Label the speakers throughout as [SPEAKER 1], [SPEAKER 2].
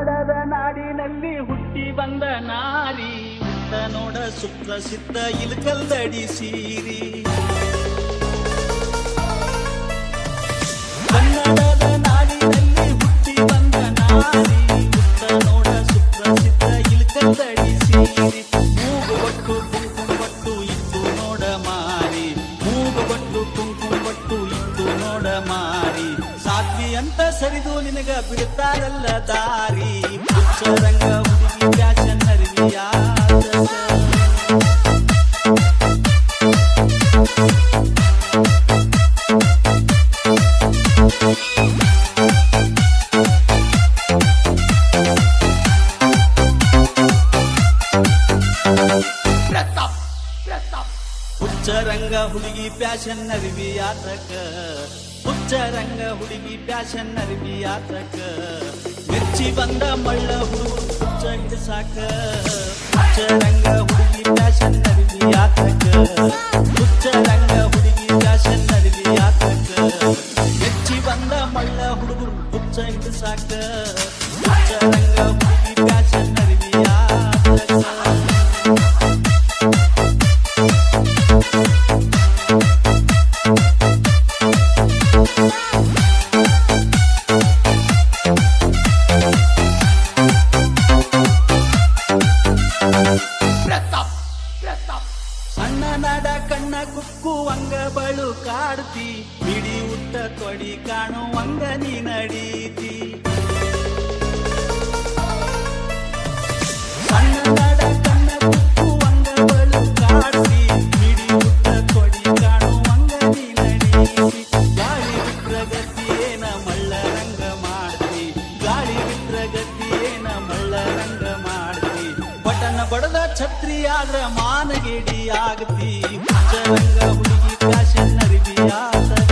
[SPEAKER 1] ಕನ್ನಡದ ನಾಡಿನಲ್ಲಿ ಹುಟ್ಟಿ ಬಂದ ನಾರಿ ಉತ್ತ ನೋಡ ಸುಪ್ರಸಿದ್ಧ ಇಲ್ಕಲ್ದಡಿ ಸೀರಿ. ಕನ್ನಡದ ನಾಡಿನಲ್ಲಿ ಹುಟ್ಟಿ ಬಂದ ನಾರಿ ಉತ್ತ ನೋಡ ಸುಪ್ರಸಿದ್ಧ ಇಲ್ಕಲ್ದಡಿ ಸೀರಿ. ಮೂಗುಬಟ್ಟು ಕುಂಕುಮಬಟ್ಟು ಇತ್ತು ನೋಡ ಮಾರಿ, ಮೂಗುಬಟ್ಟು ಕುಂಕುಮಬಟ್ಟು ಇತ್ತು ನೋಡ ಮಾರಿ. ಸಾಧ್ವಿ ಅಂತ ಸರಿದು ನಿನಗ ಬಿಡ್ತಾರಲ್ಲ ದಾರಿ. ಹುಚ್ಚರಂಗ ಹುಡುಗಿ ಫ್ಯಾಷನ್ ಅರಿವಿಯ ಹುಚ್ಚರಂಗ ಹುಡುಗಿ ಫ್ಯಾಷನ್ ಅರಿವಿಯಾತಕ, ಹುಚ್ಚರಂಗ ಹುಡುಗಿ ಫ್ಯಾಷನ್ ಅರಿವಿಯಾತಕ. ಮೆಚ್ಚಿ ಬಂದ ಮಳ್ಳ ಹುಡುಗ ಹುಚ್ಚ ಹಿಡಿಸಾಕ. ಹುಚ್ಚರಂಗ ಹುಡುಗಿ ಫ್ಯಾಷನ್ ಅರಿವಿಯಾತಕ, ಹುಚ್ಚರಂಗ ಹುಡುಗಿ ಫ್ಯಾಷನ್ ಅರಿವಿಯಾತಕ. ಮೆಚ್ಚಿ ಬಂದ ಮಳ್ಳ ಹುಡುಗ ಹುಚ್ಚ ಹಿಡಿಸಾಕ. ಹುಚ್ಚರಂಗ ಹುಡುಗಿ ಫ್ಯಾಷನ್ ಅರಿವಿಯಾತಕ. ಸಣ್ಣ ನಾಡ ಕಣ್ಣ ಕುಕ್ಕುವಂಗ ಬಳು ಕಾಡ್ತಿ, ಬಿಡಿ ಉಟ್ಟ ತೊಡಿ ಕಾಣುವಂಗ ನೀ ನಡೀತಿ. ಸಣ್ಣ ನಾಡ ಕಣ್ಣ ಕುಕ್ಕುವಂಗ ಬಳು ಕಾಡ್ತಿ, ಬಿಡಿ ಉಟ್ಟ ತೊಡಿ ಕಾಣುವಂಗ ನೀ ನಡೀತಿ. ಗಾಳಿ ಬಿಟ್ರ ಗತಿಯೇನ ಮಳ್ಳ ರಂಗ ಮಾಡ್ತಿ, ಗಾಳಿ ಬಿಟ್ರ ಗತಿಯೇನ ಮಳ್ಳ ರಂಗ ಮಾಡ್ತಿ. ಬಟನ ಬಡದ ಛತ್ರಿ ಆದ್ರ ಮಾನಗೇಡಿ ಆಗತಿ. ಹುಚ್ಚರಂಗ ಹುಡುಗಿ ಫ್ಯಾಷನ್ ಅರಿವಿಯಾತಕ.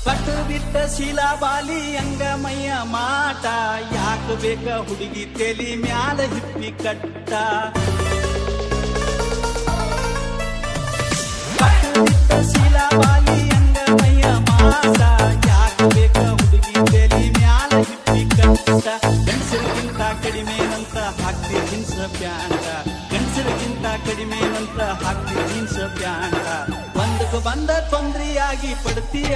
[SPEAKER 1] ಪಟ್ಟು ಬಿಟ್ಟ ಶಿಲಾಬಾಲಿ ಅಂಗಮಯ್ಯ ಮಾಟ, ಯಾಕ ಬೇಕ ಹುಡುಗಿ ತೆಲಿ ಮ್ಯಾಲ ಹಿಪ್ಪಿ ಕಟ್ಟ. ಪಟ್ಟು ಬಿಟ್ಟ ಶಿಲಾಬಾಲಿ ಅಂಗಮಯ್ಯ ಮಾಟ, ಯಾಕ ಬೇಕ ಹುಡುಗಿ ತೆಲಿ ಮ್ಯಾಲ ಹಿಪ್ಪಿ ಕಟ್ಟ. ಗಂಡಸರಿಗಿಂತ ಕಡಿಮೆನಂತ ಹಾಕ್ತಿ ಜೀನ್ಸ್ ಪ್ಯಾಂಟ, ಗಂಡಸರಿಗಿಂತ ಕಡಿಮೆನಂತ ಹಾಕ್ತಿ ಜೀನ್ಸ್ ಪ್ಯಾಂಟ. ಒಂದಕ್ಕೆ ಬಂದ ತೊಂದ್ರೆಯಾಗಿ ಪಡ್ತೀಯ